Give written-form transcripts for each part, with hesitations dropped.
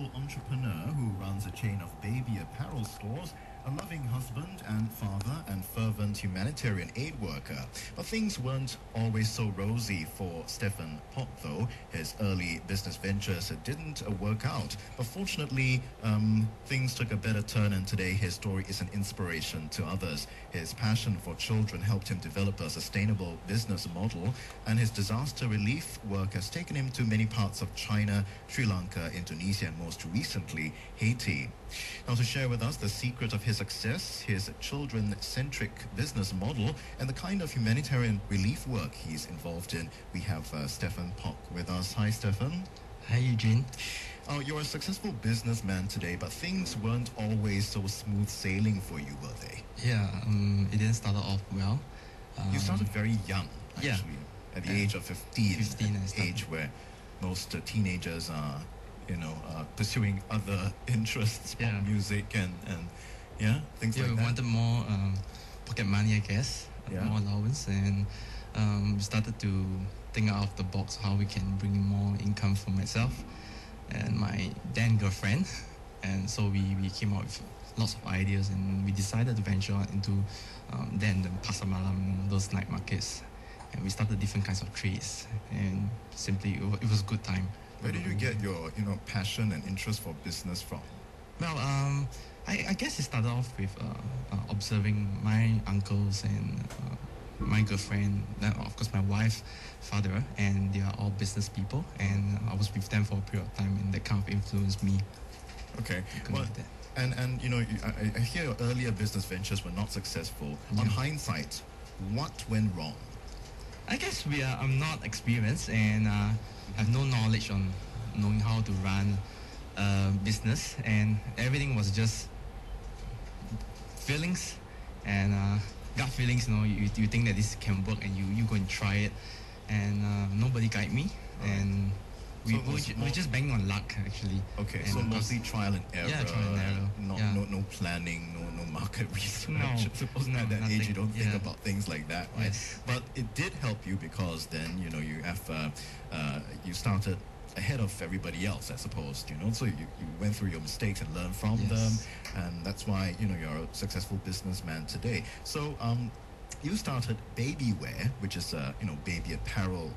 successful entrepreneur who runs a chain of baby apparel stores, a loving husband and father, and fervent humanitarian aid worker. But things weren't always so rosy for Stephen Pok, though. His early business ventures didn't work out. But fortunately, things took a better turn, and today his story is an inspiration to others. His passion for children helped him develop a sustainable business model, and his disaster relief work has taken him to many parts of China, Sri Lanka, Indonesia, and most recently, Haiti. Now, to share with us the secret of his success, his children-centric business model, and the kind of humanitarian relief work he's involved in, we have Stephen Pok with us. Hi, Stephen. Hi, Eugene. You're a successful businessman today, but things weren't always so smooth sailing for you, were they? Yeah, it didn't start off well. You started very young, actually, at the age of 15, 15 an age where most teenagers are, pursuing other interests, pop music and things like that. We wanted more pocket money, I guess, more allowance, and we started to think out of the box how we can bring in more income for myself and my then girlfriend. And so we came out with lots of ideas, and we decided to venture out into then the Pasar Malam, those night markets. And we started different kinds of trades, and simply it was a good time. Where did you get your passion and interest for business from? Well, I guess it started off with observing my uncles and my girlfriend, of course my wife, father, and they are all business people, and I was with them for a period of time, and that kind of influenced me. Okay, well, and I hear your earlier business ventures were not successful. On hindsight, what went wrong? I guess I'm not experienced and have no knowledge on knowing how to run a business, and everything was just feelings and gut feelings. You think that this can work, and you go and try it, and nobody guide me, and we just banging on luck, actually. Okay, so mostly trial and error. Yeah, trial and error. No planning, no market research. No, I suppose at that age you don't think about things like that, right? Yes. But it did help you, because then you have you started ahead of everybody else, I suppose. So you went through your mistakes and learned from them, and that's why you're a successful businessman today. So you started Babyware, which is a baby apparel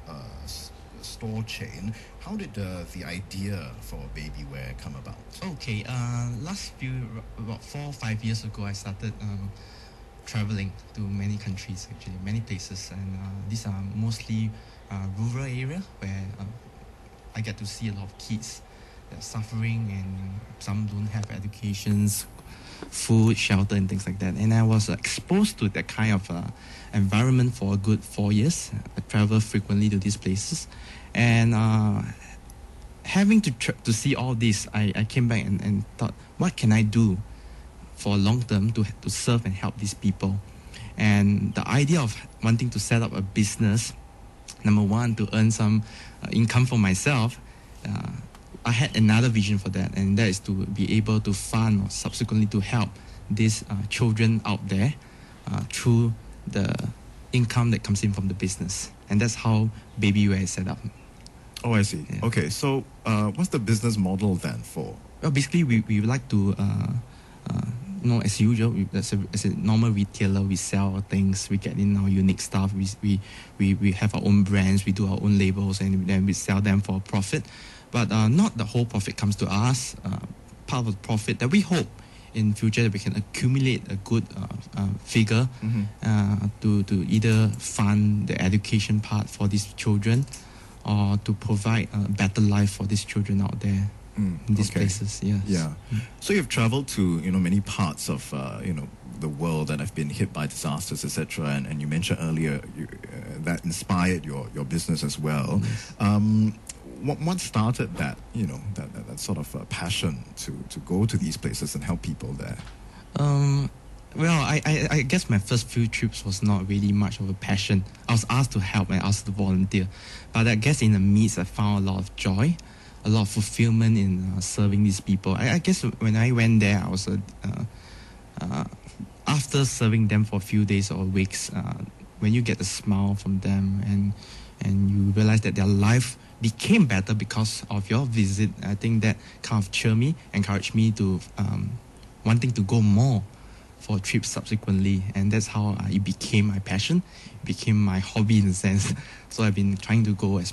store chain. How did the idea for Babyware come about? Okay, about 4 or 5 years ago, I started traveling to many countries, actually, many places, and these are mostly rural area where I get to see a lot of kids that are suffering, and some don't have educations, food, shelter, and things like that. And I was exposed to that kind of environment for a good 4 years. I travel frequently to these places, and having to see all this, I came back and thought, what can I do for long term to serve and help these people? And the idea of wanting to set up a business, number one, to earn some income for myself, I had another vision for that, and that is to be able to fund or subsequently to help these children out there through the income that comes in from the business. And that's how Babyware is set up. Oh, I see. Yeah. Okay, so what's the business model then for? Well, basically, we would like to, as usual, as a normal retailer, we sell our things, we get in our unique stuff, we have our own brands, we do our own labels, and then we sell them for a profit. But not the whole profit comes to us. Part of the profit that we hope in future that we can accumulate a good figure to either fund the education part for these children, or to provide a better life for these children out there in these places. Yes. Yeah. So you've traveled to many parts of the world that have been hit by disasters, etc. And you mentioned earlier that inspired your business as well. Yes. What started that that sort of passion to go to these places and help people there? Well, I guess my first few trips was not really much of a passion. I was asked to help and asked to volunteer, but I guess in the midst I found a lot of joy, a lot of fulfillment in serving these people. I guess when I went there, I was after serving them for a few days or weeks, when you get a smile from them and you realize that their life became better because of your visit. I think that kind of cheered me, encouraged me to wanting to go more for trips subsequently, and that's how it became my passion, became my hobby in a sense. So I've been trying to go as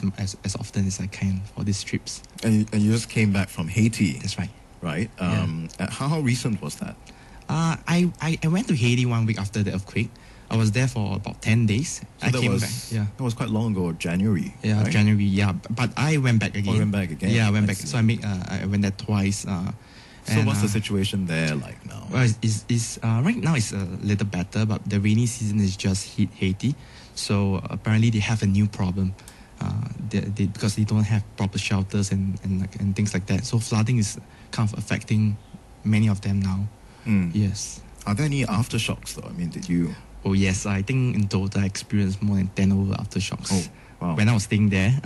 often as I can for these trips. And you just came back from Haiti. That's right. Right? How recent was that? I went to Haiti 1 week after the earthquake. I was there for about 10 days. So I that came was, back. Yeah. That was quite long ago, January. Yeah, right? January. Yeah, but I went back again. Oh, you went back again? Yeah, I went back. see. So I went there twice. So what's the situation there like now? Well, right now it's a little better, but the rainy season is just hit Haiti. So apparently they have a new problem. Because they don't have proper shelters and things like that. So flooding is kind of affecting many of them now. Yes. Are there any aftershocks though? I mean, did you... Oh yes, I think in total I experienced more than 10 over aftershocks. Oh, wow. When I was staying there,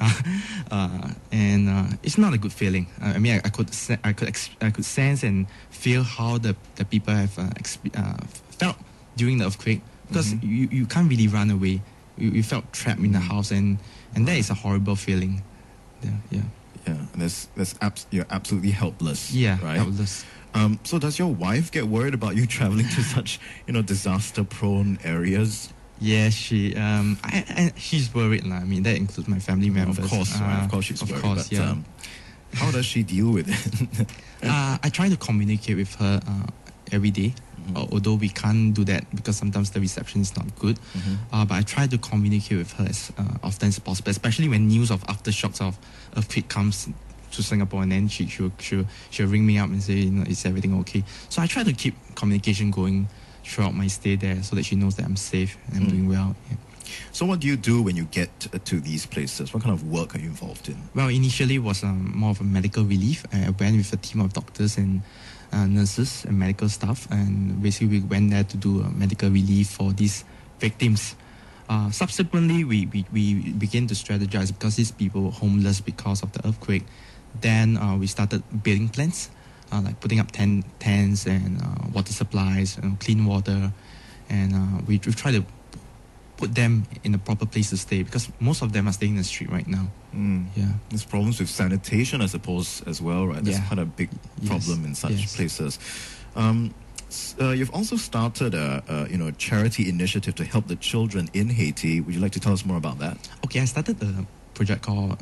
and it's not a good feeling. I mean, I could sense and feel how the people have felt during the earthquake, because you can't really run away. You felt trapped in the house, and that is a horrible feeling. Yeah. And you're absolutely helpless. Yeah, right? helpless. So does your wife get worried about you traveling to such, disaster-prone areas? Yeah, she's worried. I mean, that includes my family members. Of course, right? Of course she's worried. Of course, but, yeah. How does she deal with it? I try to communicate with her every day. Although we can't do that because sometimes the reception is not good. But I try to communicate with her as often as possible, especially when news of aftershocks of earthquake comes to Singapore, and then she'll ring me up and say, is everything okay? So I try to keep communication going throughout my stay there so that she knows that I'm safe and I'm doing well. Yeah. So what do you do when you get to these places? What kind of work are you involved in? Well, initially it was more of a medical relief. I went with a team of doctors and nurses and medical staff, and basically we went there to do medical relief for these victims. Subsequently, we began to strategize because these people were homeless because of the earthquake. Then we started building plans, like putting up tents and water supplies, clean water, and we try to put them in a proper place to stay, because most of them are staying in the street right now. Yeah. There's problems with sanitation, I suppose, as well, right? That's quite a big problem in such places. You've also started a charity initiative to help the children in Haiti. Would you like to tell us more about that? Okay, I started a project called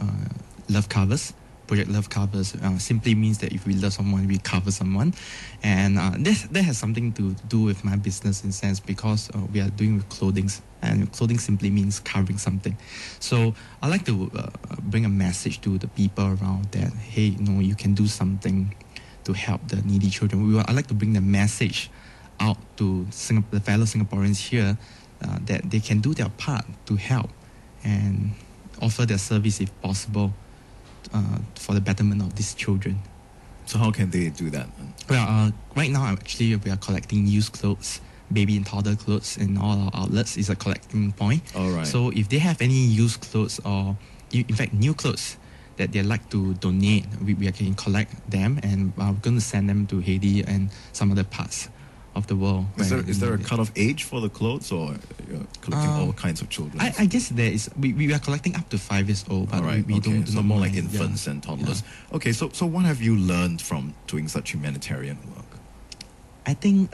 Love Covers. Project Love Covers simply means that if we love someone, we cover someone. And that has something to do with my business in a sense, because we are doing with clothing. And clothing simply means covering something. So I like to bring a message to the people around that, hey, you can do something to help the needy children. I like to bring the message out to the fellow Singaporeans here that they can do their part to help and offer their service if possible for the betterment of these children. So how can they do that? Well, right now we are collecting used clothes, baby and toddler clothes in all our outlets. It's a collecting point. All right. So if they have any used clothes or in fact new clothes that they'd like to donate, we can collect them, and we're going to send them to Haiti and some other parts of the world. Is there a cut-off age for the clothes, or you're collecting all kinds of children? I guess there is. We are collecting up to 5 years old, but we don't. So more like infants and toddlers. Yeah. Okay, so what have you learned from doing such humanitarian work? I think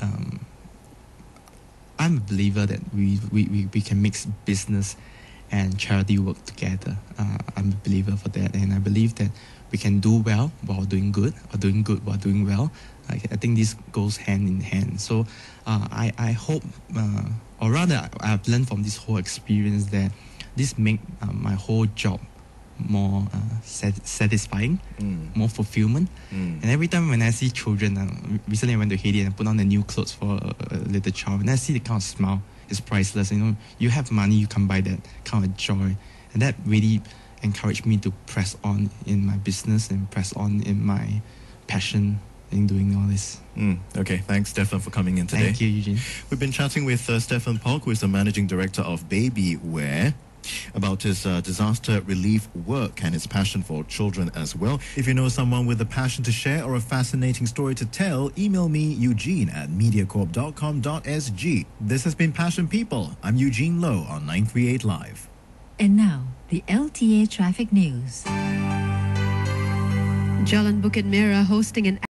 I'm a believer that we can mix business and charity work together. I'm a believer for that, and I believe that we can do well while doing good, or doing good while doing well. I think this goes hand in hand. So I hope, or rather I've learned from this whole experience that this make my whole job more satisfying, more fulfillment. And every time when I see children, recently I went to Haiti and I put on the new clothes for a little child, and I see the kind of smile, it's priceless. You have money, you can buy that kind of joy, and that really encouraged me to press on in my business and press on in my passion in doing all this. Okay, thanks, Stephen, for coming in today. Thank you, Eugene. We've been chatting with Stephen Pok, who is the managing director of Babyware, about his disaster relief work and his passion for children as well. If you know someone with a passion to share or a fascinating story to tell, email me, eugene@mediacorp.com.sg. This has been Passion People. I'm Eugene Low on 938 Live. And now, The LTA Traffic News. Jalan Bukit Merah hosting an